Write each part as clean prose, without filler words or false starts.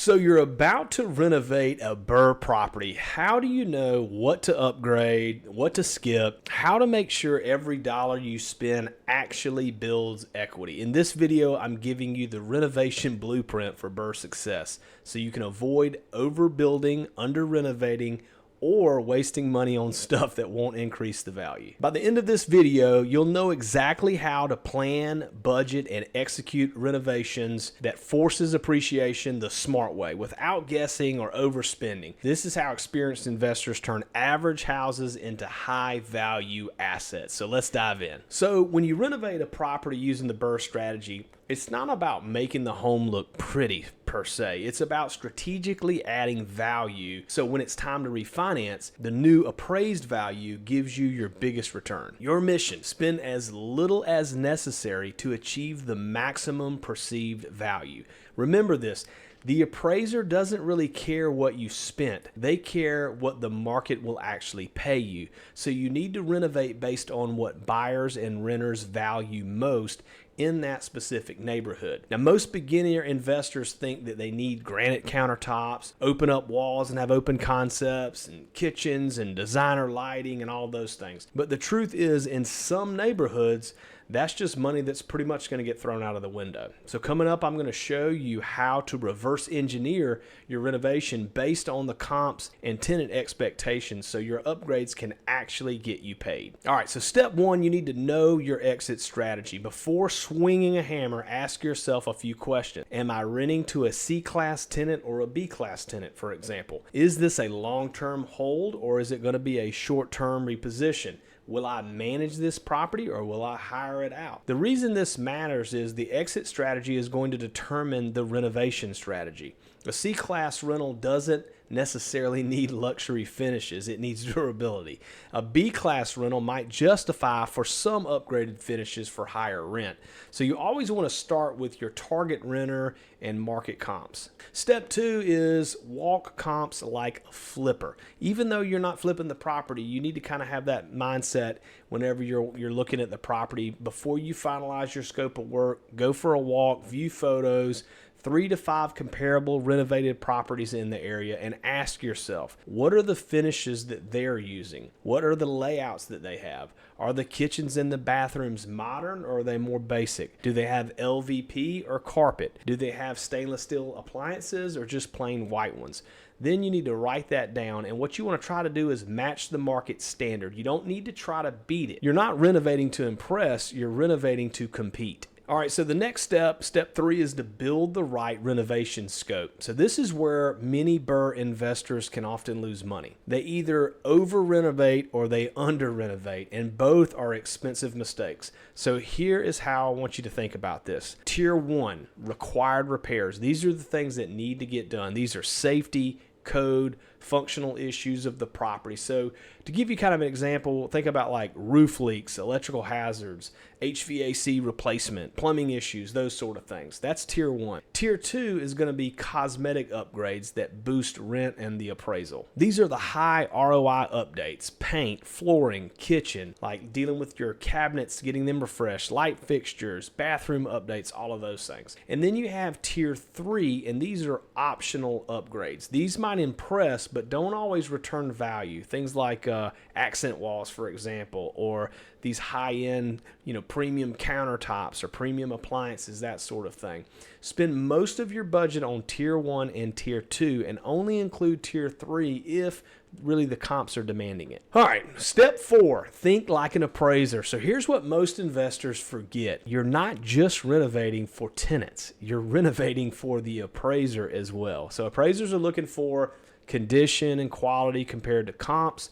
So you're about to renovate a BRRRR property. How do you know what to upgrade, what to skip, how to make sure every dollar you spend actually builds equity? In this video, I'm giving you the renovation blueprint for BRRRR success so you can avoid overbuilding, under-renovating, or wasting money on stuff that won't increase the value. By the end of this video, you'll know exactly how to plan, budget, and execute renovations that forces appreciation the smart way without guessing or overspending. This is how experienced investors turn average houses into high value assets. So let's dive in. So when you renovate a property using the BRRRR strategy, it's not about making the home look pretty per se. It's about strategically adding value. So when it's time to refinance, the new appraised value gives you your biggest return. Your mission: spend as little as necessary to achieve the maximum perceived value. Remember this. The appraiser doesn't really care what you spent. They care what the market will actually pay you. So you need to renovate based on what buyers and renters value most in that specific neighborhood. Now, most beginner investors think that they need granite countertops, open up walls and have open concepts and kitchens and designer lighting and all those things. But the truth is, in some neighborhoods, that's just money that's pretty much going to get thrown out of the window. So coming up, I'm going to show you how to reverse engineer your renovation based on the comps and tenant expectations so your upgrades can actually get you paid. All right, so step one, you need to know your exit strategy. Before swinging a hammer, ask yourself a few questions. Am I renting to a C-class tenant or a B-class tenant, for example? Is this a long-term hold or is it going to be a short-term reposition? Will I manage this property or will I hire it out? The reason this matters is the exit strategy is going to determine the renovation strategy. A C-class rental doesn't necessarily need luxury finishes. It needs durability. A B-class rental might justify for some upgraded finishes for higher rent. So you always want to start with your target renter and market comps. Step two is walk comps like a flipper. Even though you're not flipping the property, you need to kind of have that mindset whenever you're looking at the property. Before you finalize your scope of work, go for a walk, view photos, 3 to 5 comparable renovated properties in the area, and ask yourself, what are the finishes that they're using? What are the layouts that they have? Are the kitchens and the bathrooms modern or are they more basic? Do they have LVP or carpet? Do they have stainless steel appliances or just plain white ones? Then you need to write that down, and what you want to try to do is match the market standard. You don't need to try to beat it. You're not renovating to impress, you're renovating to compete. All right, so the next step, step 3, is to build the right renovation scope. So this is where many BRRRR investors can often lose money. They either over-renovate or they under-renovate, and both are expensive mistakes. So here is how I want you to think about this. Tier 1, required repairs. These are the things that need to get done. These are safety, code, functional issues of the property. So to give you kind of an example, think about like roof leaks, electrical hazards, HVAC replacement, plumbing issues, those sort of things. That's tier 1. Tier 2 is going to be cosmetic upgrades that boost rent and the appraisal. These are the high ROI updates: paint, flooring, kitchen, like dealing with your cabinets, getting them refreshed, light fixtures, bathroom updates, all of those things. And then you have tier 3, and these are optional upgrades. These might impress, but don't always return value. Things like accent walls, for example, or these high-end, premium countertops or premium appliances, that sort of thing. Spend most of your budget on tier 1 and tier 2 and only include tier 3 if really the comps are demanding it. All right, step 4, think like an appraiser. So here's what most investors forget. You're not just renovating for tenants. You're renovating for the appraiser as well. So appraisers are looking for condition and quality compared to comps,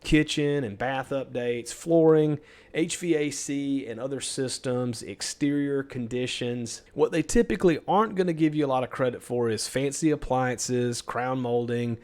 kitchen and bath updates, flooring, HVAC and other systems, exterior conditions. What they typically aren't going to give you a lot of credit for is fancy appliances, crown molding,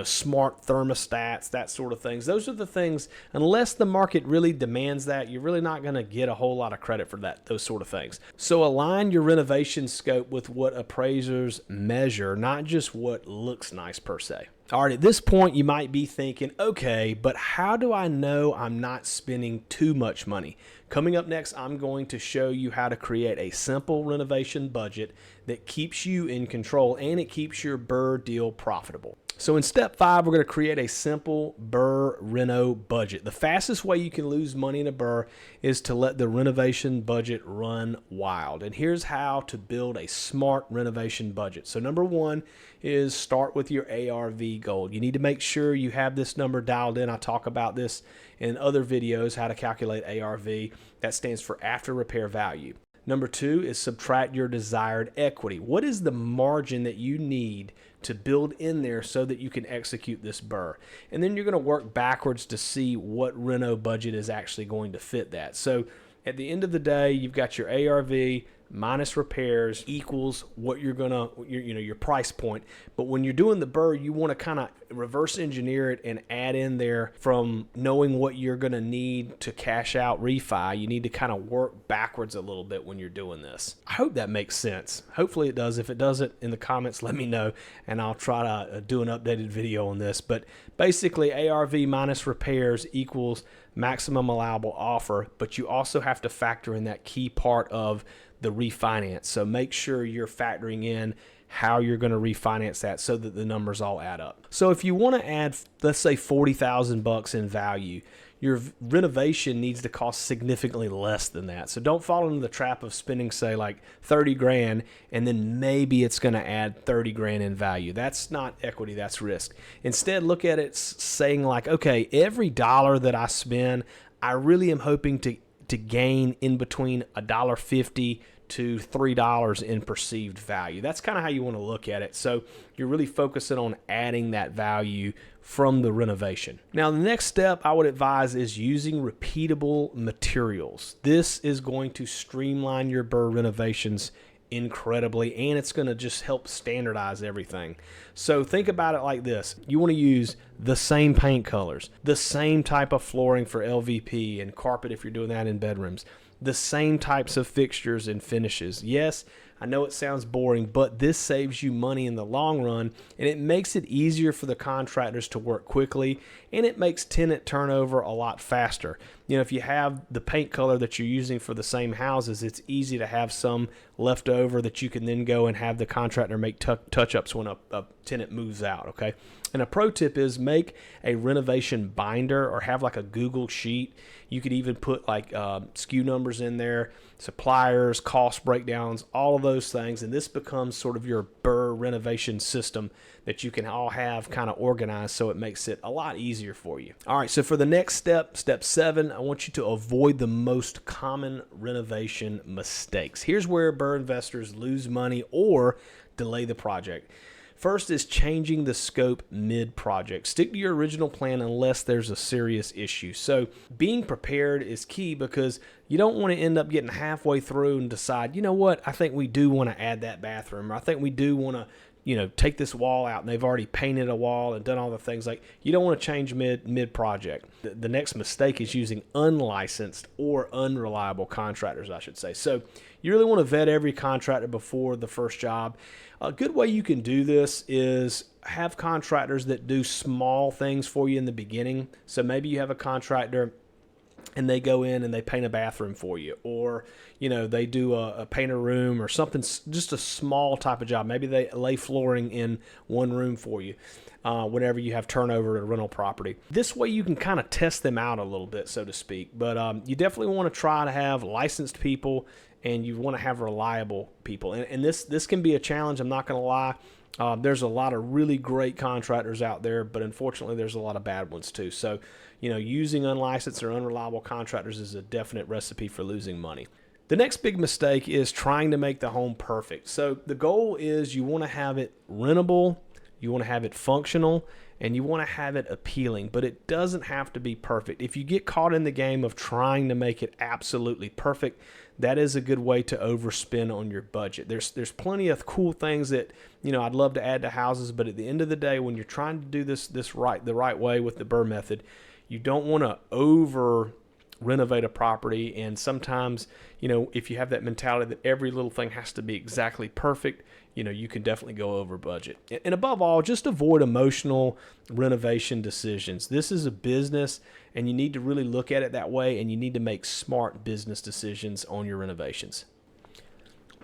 smart thermostats, that sort of things. Those are the things, unless the market really demands that, you're really not going to get a whole lot of credit for those sort of things. So align your renovation scope with what appraisers measure, not just what looks nice per se. All right, at this point, you might be thinking, okay, but how do I know I'm not spending too much money? Coming up next, I'm going to show you how to create a simple renovation budget that keeps you in control and it keeps your BRRRR deal profitable. So in step 5, we're going to create a simple BRRRR reno budget. The fastest way you can lose money in a BRRRR is to let the renovation budget run wild. And here's how to build a smart renovation budget. So number 1 is start with your ARV goal. You need to make sure you have this number dialed in. I talk about this in other videos, how to calculate ARV. That stands for after repair value. Number 2 is subtract your desired equity. What is the margin that you need to build in there so that you can execute this BRRRR? And then you're going to work backwards to see what reno budget is actually going to fit that. So at the end of the day, you've got your ARV minus repairs equals what you're gonna, your price point. But when you're doing the BRRRR, you want to kind of reverse engineer it and add in there from knowing what you're gonna need to cash out refi. You need to kind of work backwards a little bit when you're doing this. I hope that makes sense. Hopefully it does. If it doesn't, in the comments, let me know, and I'll try to do an updated video on this. But basically, ARV minus repairs equals maximum allowable offer, but you also have to factor in that key part of the refinance. So make sure you're factoring in how you're going to refinance that so that the numbers all add up. So if you want to add, let's say $40,000 in value, your renovation needs to cost significantly less than that. So don't fall into the trap of spending, say, like 30 grand, and then maybe it's going to add 30 grand in value. That's not equity, that's risk. Instead, look at it saying like, okay, every dollar that I spend, I really am hoping to gain in between $1.50 to $3 in perceived value. That's kind of how you want to look at it. So you're really focusing on adding that value from the renovation. Now, the next step I would advise is using repeatable materials. This is going to streamline your BRRRR renovations incredibly, and it's going to just help standardize everything. So think about it like this. You want to use the same paint colors, the same type of flooring for LVP and carpet if you're doing that in bedrooms, the same types of fixtures and finishes. Yes, I know it sounds boring, but this saves you money in the long run, and it makes it easier for the contractors to work quickly, and it makes tenant turnover a lot faster. You know, if you have the paint color that you're using for the same houses, it's easy to have some left over that you can then go and have the contractor make touch-ups when a tenant moves out, okay? And a pro tip is make a renovation binder or have like a Google sheet. You could even put like SKU numbers in there, suppliers, cost breakdowns, all of those things. And this becomes sort of your BRRRR renovation system that you can all have kind of organized, so it makes it a lot easier for you. All right, so for the next step, step 7, I want you to avoid the most common renovation mistakes. Here's where BRRRR investors lose money or delay the project. First is changing the scope mid-project. Stick to your original plan unless there's a serious issue. So being prepared is key because you don't want to end up getting halfway through and decide, you know what, I think we do want to add that bathroom, or I think we do want to, take this wall out, and they've already painted a wall and done all the things. Like, you don't want to change mid-project. The next mistake is using unlicensed or unreliable contractors, I should say. So you really want to vet every contractor before the first job. A good way you can do this is have contractors that do small things for you in the beginning. So maybe you have a contractor and they go in and they paint a bathroom for you, or they do a paint a room or something, just a small type of job. Maybe they lay flooring in one room for you whenever you have turnover at a rental property. This way you can kind of test them out a little bit, so to speak. But you definitely want to try to have licensed people, and you want to have reliable people. And this can be a challenge, I'm not going to lie. There's a lot of really great contractors out there, but unfortunately there's a lot of bad ones too. So, using unlicensed or unreliable contractors is a definite recipe for losing money. The next big mistake is trying to make the home perfect. So the goal is you want to have it rentable, you want to have it functional, and you want to have it appealing, but it doesn't have to be perfect. If you get caught in the game of trying to make it absolutely perfect, that is a good way to overspend on your budget. There's plenty of cool things that I'd love to add to houses, but at the end of the day, when you're trying to do this the right way with the BRRRR method, you don't want to over renovate a property. And sometimes if you have that mentality that every little thing has to be exactly perfect, you can definitely go over budget. And above all, just avoid emotional renovation decisions. This is a business, and you need to really look at it that way, and you need to make smart business decisions on your renovations.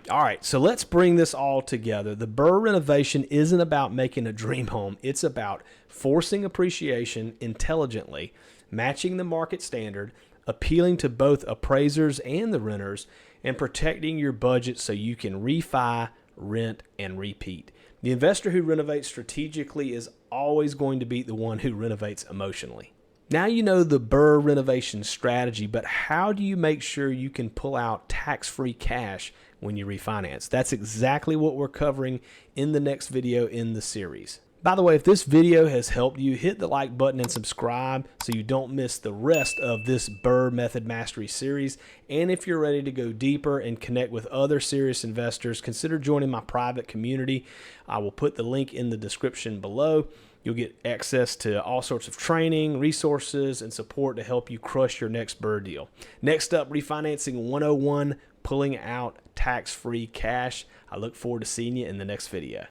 All right, so let's bring this all together. The BRRRR renovation isn't about making a dream home. It's about forcing appreciation intelligently, matching the market standard, appealing to both appraisers and the renters, and protecting your budget so you can refi, rent, and repeat. The investor who renovates strategically is always going to beat the one who renovates emotionally. Now you know the BRRRR renovation strategy, but how do you make sure you can pull out tax-free cash when you refinance? That's exactly what we're covering in the next video in the series. By the way, if this video has helped you, hit the like button and subscribe so you don't miss the rest of this BRRRR Method Mastery series. And if you're ready to go deeper and connect with other serious investors, consider joining my private community. I will put the link in the description below. You'll get access to all sorts of training, resources, and support to help you crush your next BRRRR deal. Next up, Refinancing 101, pulling out tax-free cash. I look forward to seeing you in the next video.